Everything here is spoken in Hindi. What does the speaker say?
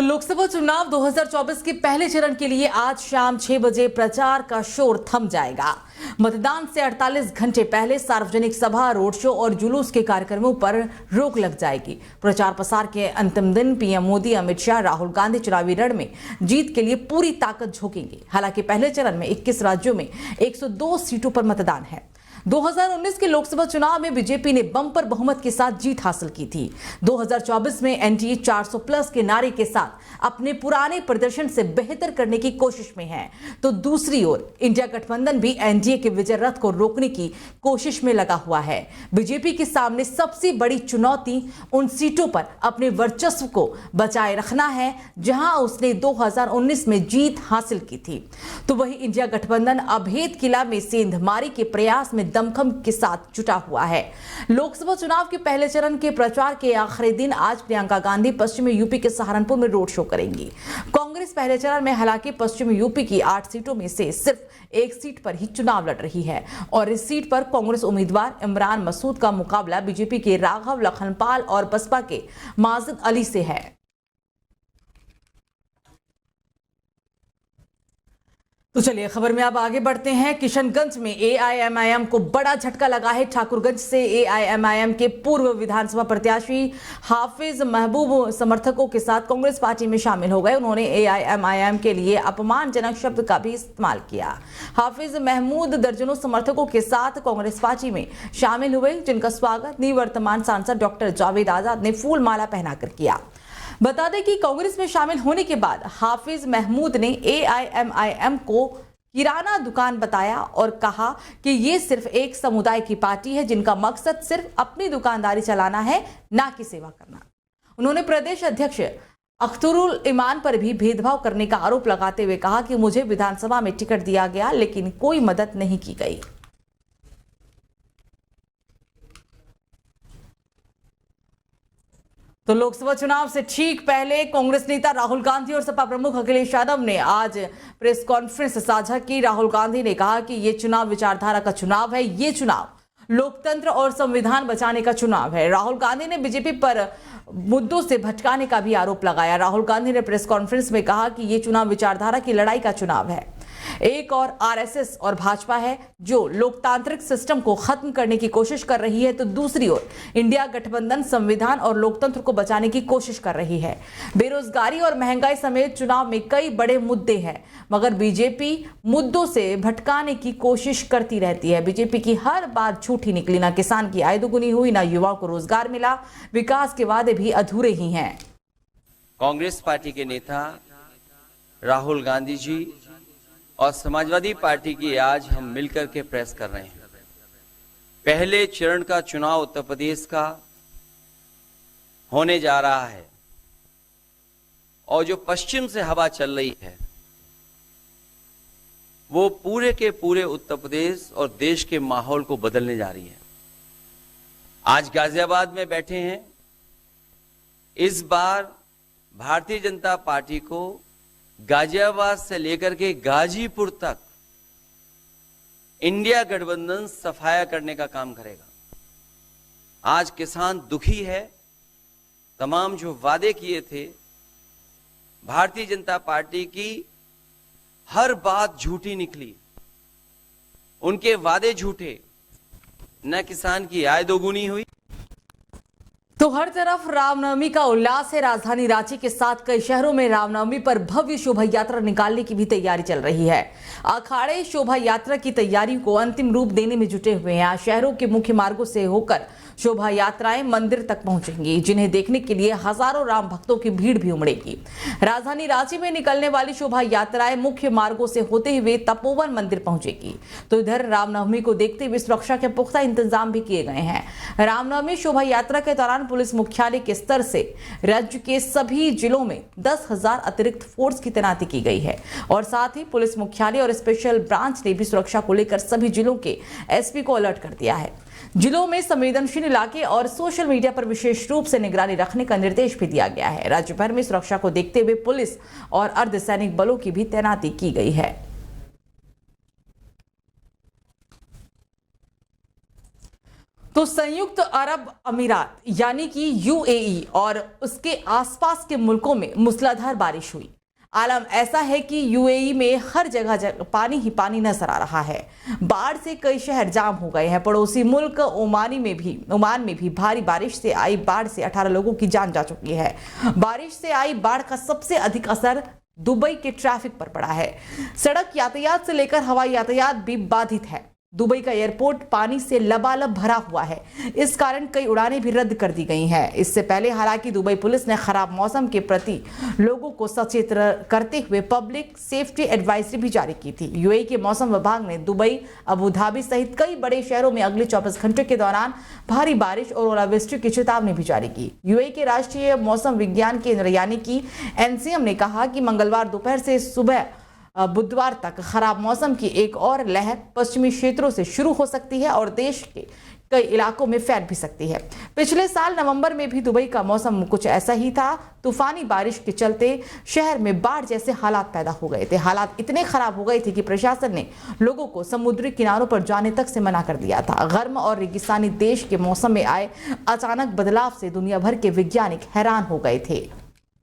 तो लोकसभा चुनाव 2024 के पहले चरण के लिए आज शाम 6 बजे प्रचार का शोर थम जाएगा। मतदान से 48 घंटे पहले सार्वजनिक सभा, रोड शो और जुलूस के कार्यक्रमों पर रोक लग जाएगी। प्रचार प्रसार के अंतिम दिन पीएम मोदी, अमित शाह, राहुल गांधी चुनावी रण में जीत के लिए पूरी ताकत झोंकेंगे। हालांकि पहले चरण में 21 राज्यों में 102 सीटों पर मतदान है। 2019 के लोकसभा चुनाव में बीजेपी ने बम्पर बहुमत के साथ जीत हासिल की थी। 2024 में एनडीए 400 प्लस के नारे के साथ अपने पुराने प्रदर्शन से बेहतर करने की कोशिश में है, तो दूसरी ओर इंडिया गठबंधन भी एनडीए के विजय रथ को रोकने की कोशिश में लगा हुआ है। बीजेपी के सामने सबसे बड़ी चुनौती उन सीटों पर अपने वर्चस्व को बचाए रखना है जहां उसने 2019 में जीत हासिल की थी। तो वही इंडिया गठबंधन अभेद किला में सेंधमारी के प्रयास में दमखम के साथ जुटा हुआ है। लोकसभा चुनाव के पहले चरण के प्रचार के आखिरी दिन आज प्रियंका गांधी पश्चिमी यूपी के सहारनपुर में रोड शो करेंगी। कांग्रेस पहले चरण में हालांकि पश्चिमी यूपी की 8 सीटों में से सिर्फ एक सीट पर ही चुनाव लड़ रही है और इस सीट पर कांग्रेस उम्मीदवार इमरान मसूद का मुकाबला बीजेपी के राघव लखनपाल और बसपा के माजिद अली से है। तो चलिए खबर में अब आगे बढ़ते हैं। किशनगंज में एआईएमआईएम को बड़ा झटका लगा है। ठाकुरगंज से एआईएमआईएम के पूर्व विधानसभा प्रत्याशी हाफिज महबूब समर्थकों के साथ कांग्रेस पार्टी में शामिल हो गए। उन्होंने एआईएमआईएम के लिए अपमानजनक शब्द का भी इस्तेमाल किया। हाफिज महमूद दर्जनों समर्थकों के साथ कांग्रेस पार्टी में शामिल हुए, जिनका स्वागत निवर्तमान सांसद डॉक्टर जावेद आजाद ने फूल माला पहनाकर किया। बता दें कि कांग्रेस में शामिल होने के बाद हाफिज महमूद ने एआईएमआईएम को किराना दुकान बताया और कहा कि ये सिर्फ एक समुदाय की पार्टी है जिनका मकसद सिर्फ अपनी दुकानदारी चलाना है, ना कि सेवा करना। उन्होंने प्रदेश अध्यक्ष अख्तरुल ईमान पर भी भेदभाव करने का आरोप लगाते हुए कहा कि मुझे विधानसभा में टिकट दिया गया लेकिन कोई मदद नहीं की गई। तो लोकसभा चुनाव से ठीक पहले कांग्रेस नेता राहुल गांधी और सपा प्रमुख अखिलेश यादव ने आज प्रेस कॉन्फ्रेंस साझा की। राहुल गांधी ने कहा कि ये चुनाव विचारधारा का चुनाव है, ये चुनाव लोकतंत्र और संविधान बचाने का चुनाव है। राहुल गांधी ने बीजेपी पर मुद्दों से भटकाने का भी आरोप लगाया। राहुल गांधी ने प्रेस कॉन्फ्रेंस में कहा कि ये चुनाव विचारधारा की लड़ाई का चुनाव है। एक और आरएसएस और भाजपा है जो लोकतांत्रिक सिस्टम को खत्म करने की कोशिश कर रही है, तो दूसरी ओर इंडिया गठबंधन संविधान और लोकतंत्र को बचाने की कोशिश कर रही है। बेरोजगारी और महंगाई समेत चुनाव में कई बड़े मुद्दे हैं, मगर बीजेपी मुद्दों से भटकाने की कोशिश करती रहती है। बीजेपी की हर बात झूठी निकली, ना किसान की आय दोगुनी हुई, ना युवाओं को रोजगार मिला, विकास के वादे भी अधूरे ही हैं। कांग्रेस पार्टी के नेता राहुल गांधी जी और समाजवादी पार्टी की आज हम मिलकर के प्रेस कर रहे हैं। पहले चरण का चुनाव उत्तर प्रदेश का होने जा रहा है और जो पश्चिम से हवा चल रही है वो पूरे के पूरे उत्तर प्रदेश और देश के माहौल को बदलने जा रही है। आज गाजियाबाद में बैठे हैं। इस बार भारतीय जनता पार्टी को गाजियाबाद से लेकर के गाजीपुर तक इंडिया गठबंधन सफाया करने का काम करेगा। आज किसान दुखी है। तमाम जो वादे किए थे, भारतीय जनता पार्टी की हर बात झूठी निकली, उनके वादे झूठे, न किसान की आय दोगुनी हुई। तो हर तरफ रामनवमी का उल्लास है। राजधानी रांची के साथ कई शहरों में रामनवमी पर भव्य शोभा यात्रा निकालने की भी तैयारी चल रही है। अखाड़े शोभा यात्रा की तैयारी को अंतिम रूप देने में जुटे हुए हैं। शहरों के मुख्य मार्गों से होकर शोभा यात्राएं मंदिर तक पहुंचेंगी, जिन्हें देखने के लिए हजारों राम भक्तों की भीड़ भी उमड़ेगी। राजधानी रांची में निकलने वाली शोभा यात्राएं मुख्य मार्गों से होते हुए तपोवन मंदिर पहुंचेगी। तो इधर रामनवमी को देखते हुए सुरक्षा के पुख्ता इंतजाम भी किए गए हैं। रामनवमी शोभा यात्रा के दौरान पुलिस मुख्यालय के स्तर से राज्य के सभी जिलों में 10,000 अतिरिक्त फोर्स की तैनाती की गई है और साथ ही पुलिस मुख्यालय और स्पेशल ब्रांच ने भी सुरक्षा को लेकर सभी जिलों के एसपी को अलर्ट कर दिया है। जिलों में संवेदनशील इलाके और सोशल मीडिया पर विशेष रूप से निगरानी रखने का निर्देश भी दिया गया है। राज्य भर में सुरक्षा को देखते हुए पुलिस और अर्धसैनिक बलों की भी तैनाती की गई है। तो संयुक्त अरब अमीरात यानी कि यूएई और उसके आसपास के मुल्कों में मूसलाधार बारिश हुई। आलम ऐसा है कि यूएई में हर जगह पानी ही पानी नजर आ रहा है। बाढ़ से कई शहर जाम हो गए हैं। पड़ोसी मुल्क ओमान में भी भारी बारिश से आई बाढ़ से 18 लोगों की जान जा चुकी है। बारिश से आई बाढ़ का सबसे अधिक असर दुबई के ट्रैफिक पर पड़ा है। सड़क यातायात से लेकर हवाई यातायात भी बाधित है। दुबई का एयरपोर्ट पानी से लबालब भरा हुआ है। इस कारण कई उड़ानें भी रद्द कर दी गई हैं। इससे पहले हालांकि दुबई पुलिस ने खराब मौसम के प्रति लोगों को सचेत करते हुए पब्लिक सेफ्टी एडवाइजरी भी जारी की थी। यूएई के मौसम विभाग ने दुबई, अबू धाबी सहित कई बड़े शहरों में अगले 24 घंटे के दौरान भारी बारिश और ओलावृष्टि की चेतावनी भी जारी की। यूएई के राष्ट्रीय मौसम विज्ञान केंद्र यानी कि एनसीएम ने कहा कि मंगलवार दोपहर से सुबह बुधवार तक खराब मौसम की एक और लहर पश्चिमी क्षेत्रों से शुरू हो सकती है और देश के कई इलाकों में फैल भी सकती है। पिछले साल नवंबर में भी दुबई का मौसम कुछ ऐसा ही था। तूफानी बारिश के चलते शहर में बाढ़ जैसे हालात पैदा हो गए थे। हालात इतने खराब हो गए थे कि प्रशासन ने लोगों को समुद्री किनारों पर जाने तक से मना कर दिया था। गर्म और रेगिस्तानी देश के मौसम में आए अचानक बदलाव से दुनिया भर के वैज्ञानिक हैरान हो गए थे।